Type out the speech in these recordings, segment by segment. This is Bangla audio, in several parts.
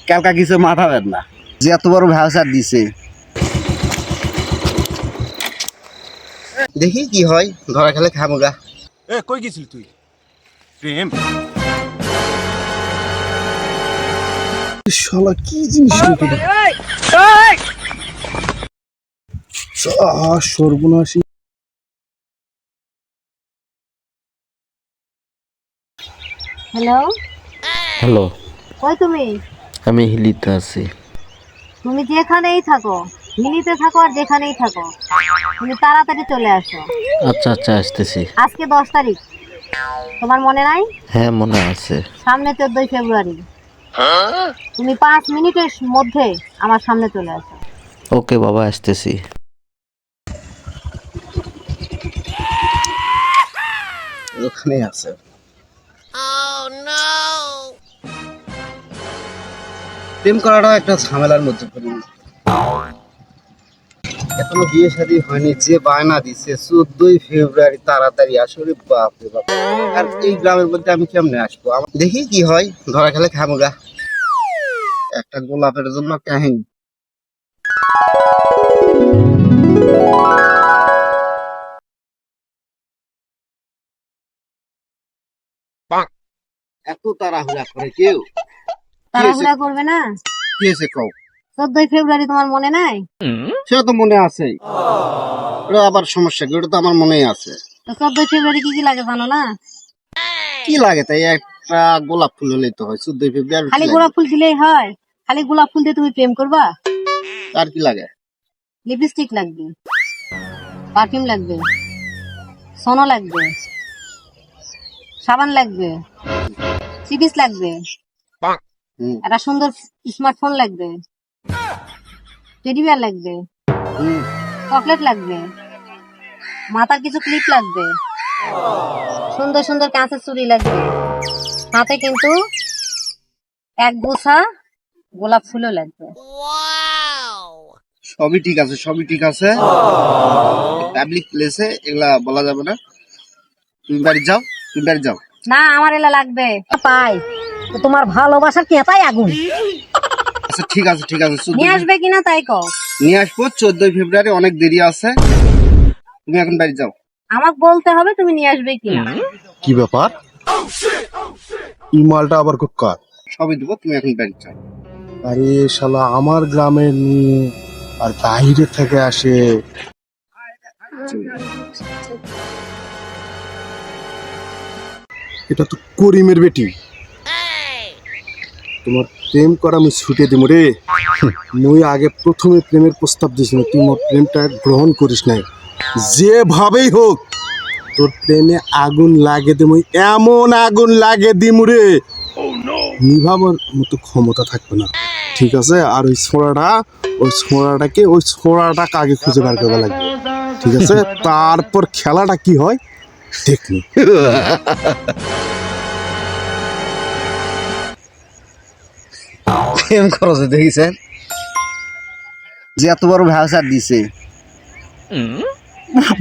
কালকা কিছু মাথা বেদনা যে এত বড় ভাষা দিছে। দেখি কি হয়, ধরা খেলে খাবো গা। এ কই গেছিলি তুই? প্রেম শালা কি জিনিস সর্বনাশী। হ্যালো হ্যালো, কই তুমি? আমি হিলিতে আছি। তুমি যেখানেই থাকো, হিলিতে থাকো আর যেখানেই থাকো, তুমি তাড়াতাড়ি চলে আসো। আচ্ছা আচ্ছা, আসতেছি। আজকে 10 তারিখ, তোমার মনে নাই? হ্যাঁ, মনে আছে। সামনে 14ই ফেব্রুয়ারি। তুমি 5 মিনিটের মধ্যে আমার সামনে চলে আসো। ওকে বাবা, আসতেছি। ওখানে আছে। প্রেম করাটাও একটা ঝামেলার মধ্যে পড়ি। এখনো বিয়ে শাদী হয়নি, যে বায়না দিচ্ছে 14ই ফেব্রুয়ারি তাড়াতাড়ি আসলে বাপ রে বাপ। আর এই গ্রামের মধ্যে আমি কেমনে আসবো? দেখি কি হয়, ধরা খেলে খাবো গা। একটা গোলাপের জন্য কাহিনী। এত তাড়াহুড়া করে কেউ? তাড়াহুড়া করবে না। কি হয়েছে কও? 14ই ফেব্রুয়ারি তোমার মনে নাই? সেটা তো মনে আছে। ওটা আবার সমস্যা কি? ওটা তো আমার মনেই আছে। তো 14ই ফেব্রুয়ারি কি কি লাগে জানো না? কি লাগে তাই? একটা গোলাপ ফুল হলেই তো হয়। 14ই ফেব্রুয়ারি খালি গোলাপ ফুল দিলেই হয়? খালি গোলাপ ফুল দিয়ে তুমি প্রেম করবা? আর কি লাগে? লিপস্টিক লাগবে, পারফিউম লাগবে, সোনা লাগবে, সাবান লাগবে, চিপস লাগবে, হুম, একটা সুন্দর স্মার্টফোন লাগবে, টেডি বিয়ার লাগবে, হুম, চকলেট লাগবে, মাথার কিছু ক্লিপ লাগবে, সুন্দর সুন্দর কাঁচের চুড়ি লাগবে, হাতে কিন্তু এক গোছা গোলাপ ফুলও লাগবে। সবই ঠিক আছে, সবই ঠিক আছে। পাবলিক প্লেসে এগুলা বলা যাবে না। তুমি বাড়ি যাও, তুমি বাড়ি যাও। না, আমার এলা লাগবে পাই। তো তোমার ভালোবাসার কেতাই আগুন। আচ্ছা ঠিক আছে, ঠিক আছে। নিয়ে আসবে কিনা তাই কও। নিয়ে আসবো। 14ই ফেব্রুয়ারি অনেক দেরি আছে। তুমি এখন বাড়ি যাও। আমাকে বলতে হবে তুমি নিয়ে আসবে কিনা। কি ব্যাপার? এই মালটা আবার কার? সবই দেবো, তুমি এখন বাড়ি যাও। আরে শালা, আমার গ্রামের মেয়ে আর বাইরে থেকে আসে। এটা তো করিমের বেটি। তোমার প্রেম করা আমি ছুটে দিব রে। মুই আগে প্রথমে প্রেমের প্রস্তাব দিয়েছিল, তুই মোর প্রেমটা গ্রহণ করিস নাই। যেভাবেই হোক তোর প্রেমে আগুন লাগে দিমু, এমন আগুন লাগে দিমু রে, নিভাবার মতো ক্ষমতা থাকবে না। ঠিক আছে? আর ওই ছোড়াটাকে আগে খুঁজে বার করা লাগবে। ঠিক আছে? তারপর খেলাটা কি হয় দেখনি। প্রেম খরচে দেখেছেন যে এত বড় ভাষা দিছে,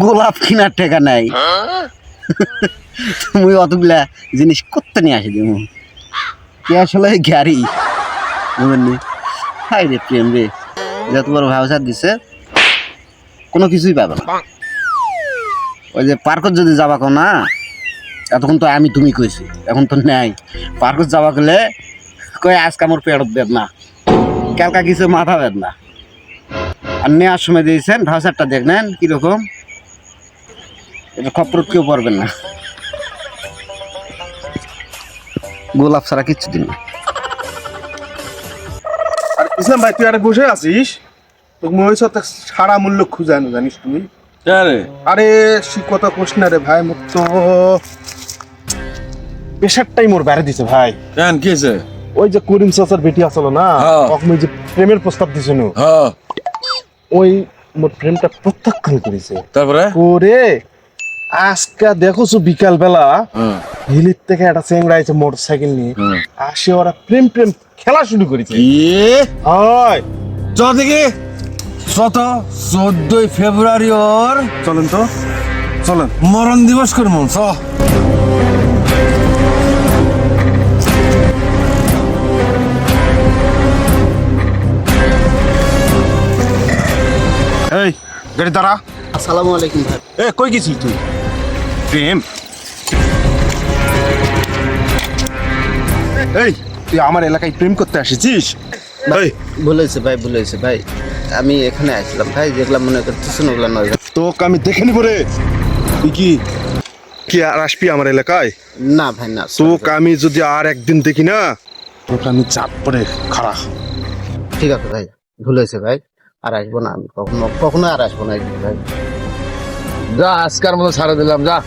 গোলাপ কিনার টাকা নাই। তুমি অতগুলা জিনিস করতে নিয়ে আসি দিমু কি আসলে গাড়ি বুঝলি? হাই রে প্রেম রে, যত বড় ভাষা দিছে কোনো কিছুই পাবে না। ওই যে পার্কত যদি যাবা কো না, এতক্ষণ তো আমি তুমি কইছি, এখন তো নাই। পার্কত যাবা গেলে কয় আজকে আমার পেটত বেদনা, কালকা কিছু মাথা বেদনা। আর নেওয়ার সময় দিয়েছেন ভাষাটা দেখলেন কিরকম, এটা খপর কেউ পারবেন না। গোলাপ ছাড়া কিচ্ছু দিন না। আর ইসলাম ভাই, তুই আরে বসে আছিস, তোকে মনে হচ্ছে সারা মূল্য খুঁজে আনো, জানিস তুমি? আরে কথা কোস না রে ভাই, মুখ তো প্রেশারটাই মোর বেড়ে দিছে ভাই। কেন কি হয়েছে? ওই যে করিম চাচার বেটি আসলো না, তখন ওই যে প্রেমের প্রস্তাব দিছিল, ওই মোর প্রেমটা প্রত্যাখ্যান করেছে। তারপরে করে আজকে দেখোছো বিকাল বেলা হিলির থেকে একটা চেংড়া আছে মোটর সাইকেল নিয়ে আসে, ওরা প্রেম প্রেম খেলা শুরু করেছে। হয় চল দেখি। 14ই ফেব্রুয়ারি ওর চলেন তো, চলেন। মরণ দিবস করবো। চ গাড়ি দাঁড়া। আসসালামু আলাইকুম ভাই। এ কই গেছিস তুই? প্রেম? এই তুই আমার এলাকায় প্রেম করতে আসিছিস? এই ভুল হয়েছে ভাই, ভুল হয়েছে ভাই। আমি এখানে আসলাম ভাই, যেগুলা মনে করতেছেন ওগুলা নয় ভাই। তোকে আমি দেখে নিব রে। তুই কি আর আসবি আমার এলাকায়? না ভাই না, তোকে আমি যদি আর একদিন দেখি না, তোকে আমি চাপ পরে খাড়া। ঠিক আছে ভাই, ভুল হয়েছে ভাই। আর আসবো না আমি, কখনো কখনো আর আসবো না একদিন ভাই। যা আজকার মতো ছাড়া দিলাম, যা।